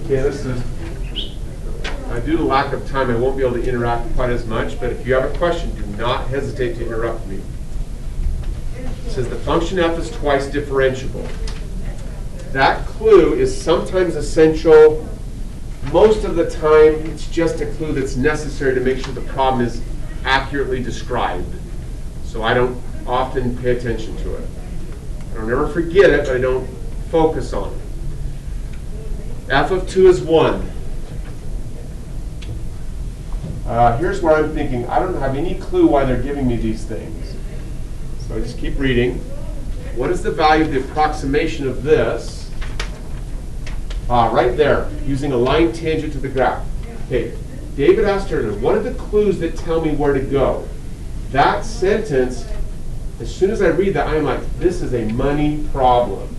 Okay, this is, due to lack of time, I won't be able to interact quite as much, but if you have a question, do not hesitate to interrupt me. It says the function f is twice differentiable. That clue is sometimes essential. Most of the time, it's just a clue that's necessary to make sure the problem is accurately described. So I don't often pay attention to it. I don't ever forget it, but I don't focus on it. F of 2 is 1. Here's where I'm thinking, I don't have any clue why they're giving me these things. So I just keep reading. What is the value of the approximation of this? Right there, using a line tangent to the graph. Okay, David asked her, what are the clues that tell me where to go? That sentence, as soon as I read that, I'm like, this is a money problem.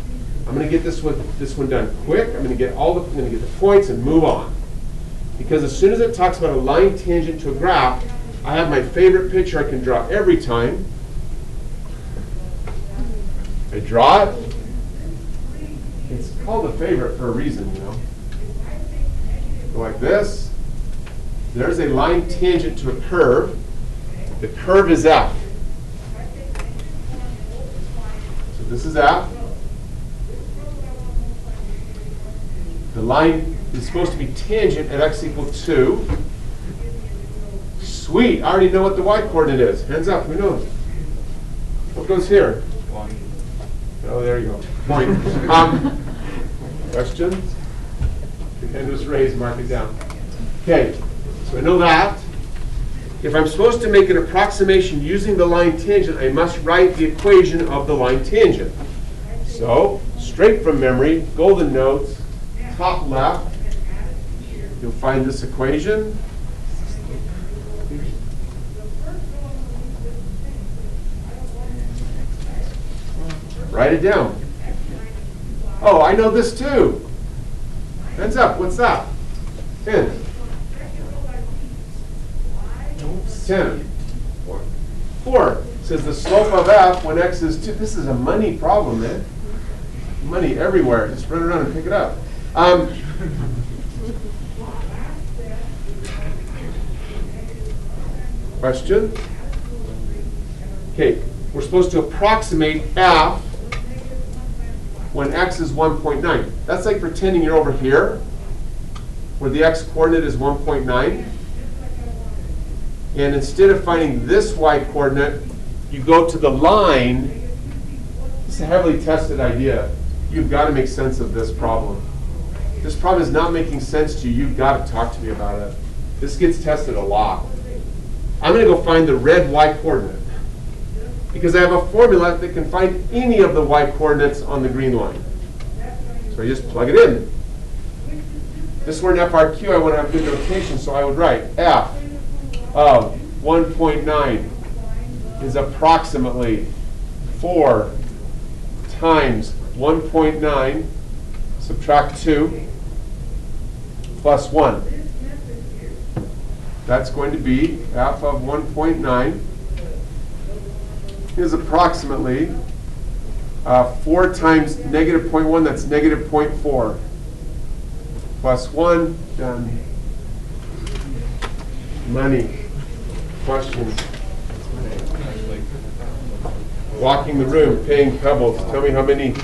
I'm going to get this one done quick. I'm going to get the points and move on. Because as soon as it talks about a line tangent to a graph, I have my favorite picture I can draw every time. I draw it. It's called a favorite for a reason, you know. Go like this. There's a line tangent to a curve. The curve is F. So this is F. The line is supposed to be tangent at x equals 2. Sweet, I already know what the y-coordinate is. Hands up, who knows? What goes here? 1. Oh, there you go. Point. Questions? The hand was raised, mark it down. Okay, so I know that. If I'm supposed to make an approximation using the line tangent, I must write the equation of the line tangent. So, straight from memory, golden notes, top left, you'll find this equation. Write it down. Oh, I know this too. Hands up, what's that? 10. 10. 4 says the slope of f when x is 2. This is a money problem, man. Money everywhere. Just run around and pick it up. Question? Okay, we're supposed to approximate f when x is 1.9. That's like pretending you're over here, where the x-coordinate is 1.9. And instead of finding this y-coordinate, you go to the line. It's a heavily tested idea. You've got to make sense of this problem. This problem is not making sense to you. You've got to talk to me about it. This gets tested a lot. I'm going to go find the red y-coordinate, because I have a formula that can find any of the y-coordinates on the green line. So I just plug it in. This were an FRQ, I want to have good notation, so I would write f of 1.9 is approximately 4 times 1.9, subtract 2, plus 1. That's going to be f of 1.9 is approximately 4 times negative 0.1, that's negative 0.4, plus 1, done. Money. Questions? Walking the room, paying pebbles. Tell me how many